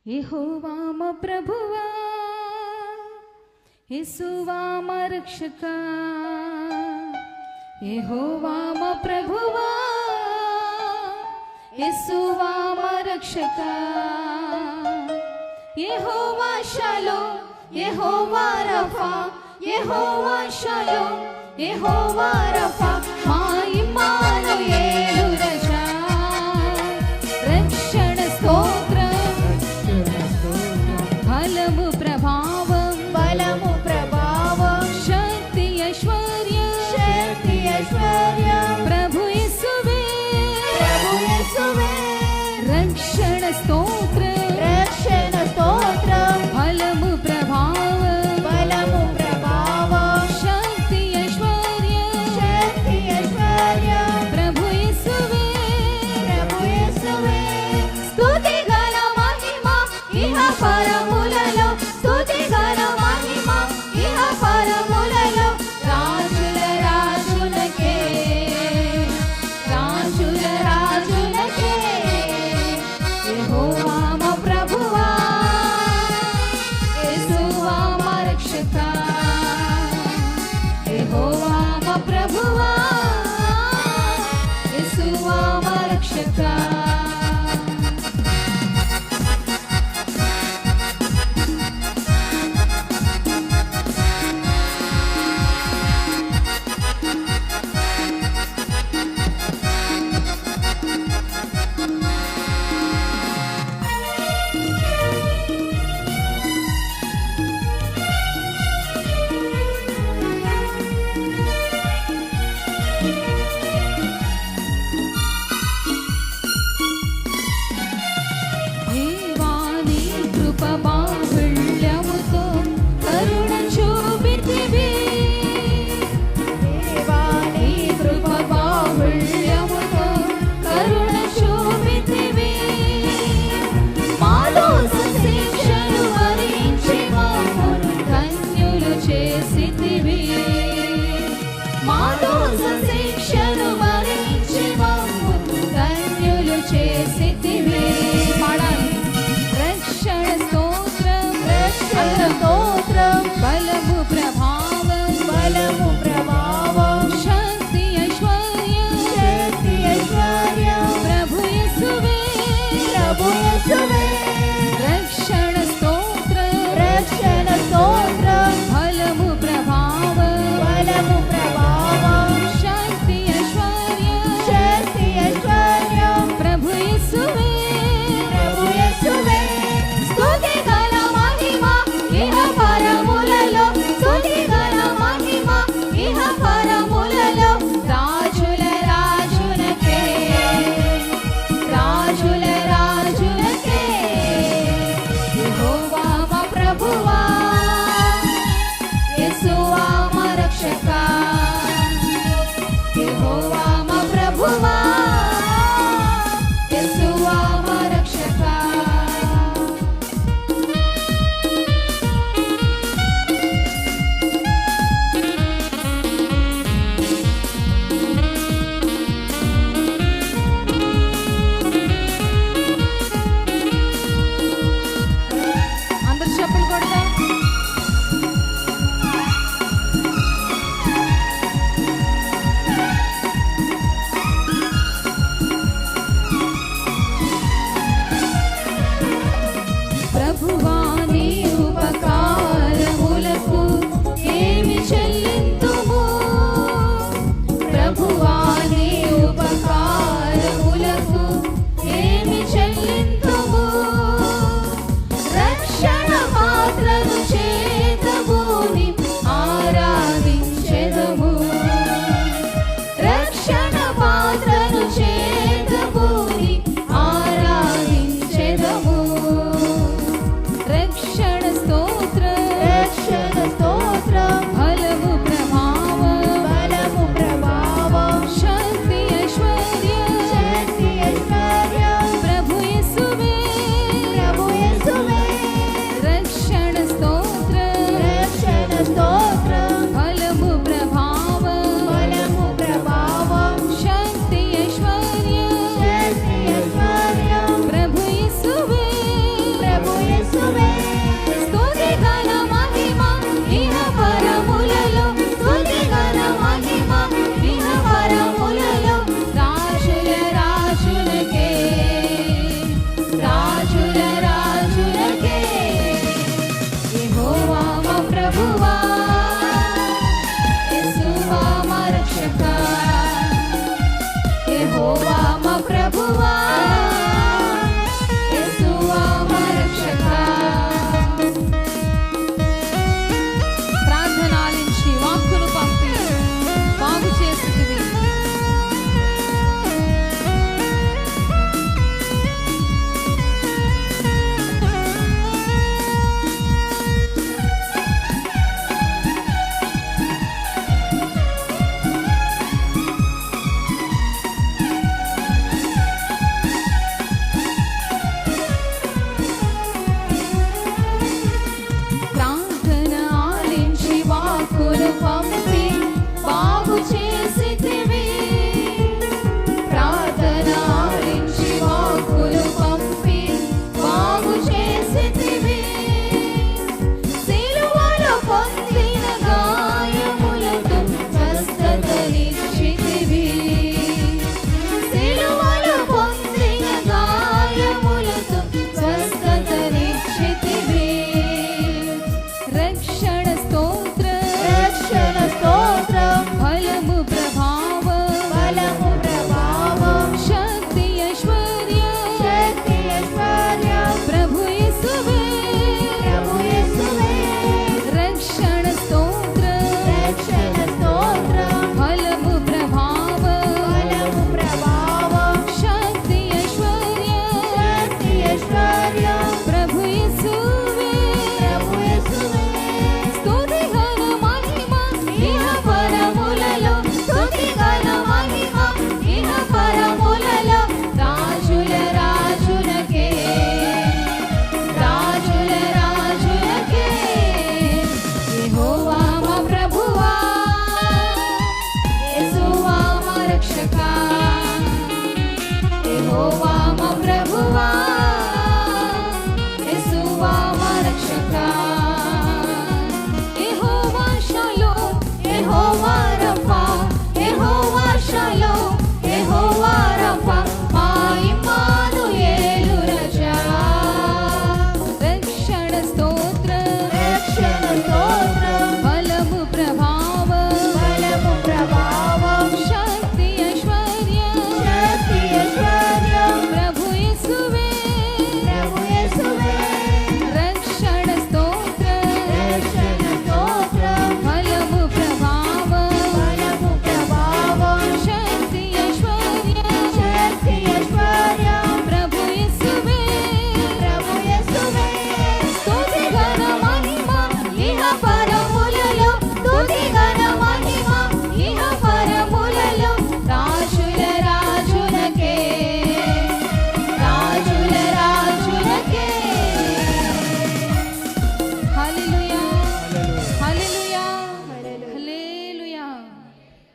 యెహోవా మా ప్రభువా, యేసువా మా రక్షక. యెహోవా మా ప్రభువా, యేసువా మా రక్షక. యెహోవా షలోమ్, యెహోవా రఫా, యెహోవా షలోమ్, యెహోవా రఫా. మా ఇమ్మానుయేలు రజా, రక్షణ స్తోత్రం, బలము ప్రభావం, బలము ప్రభావం, శక్తి ఐశ్వర్యం, శక్తి ఐశ్వర్యం, ప్రభు యేసువే, ప్రభు యేసువే. రక్షణ స్తోత్రం, రక్షణ స్తోత్రం, బలము ప్రభావం, బలము ప్రభావం, శక్తి ఐశ్వర్యం, శక్తి ఐశ్వర్యం, ప్రభు యేసువే, ప్రభు యేసువే. స్తుతి ఘన మహిమ ఇహ పరములలో, స్తుతి ఘన మహిమ ఇహ పరములలో. రాజుల రాజులకే, రాజుల రాజులకే. యెహోవా మా ప్రభువా, యేసువా మా రక్షక. యెహోవా మా ప్రభువా, యేసువా మా రక్షక. దేవాని కృప బాహుళ్యముతో కరుణ చూపితివి. దేవాని కృప బాహుళ్యముతో కరుణ చూపితివి. మా దోష శిక్షను భరించి మమ్మును ధన్యులు చేసితివి. మా దోష శిక్షను భరించి మమ్మును ధన్యులు చేసితివి. పాడాలి. రక్షణ స్తోత్రం, ప్రభు యేసువే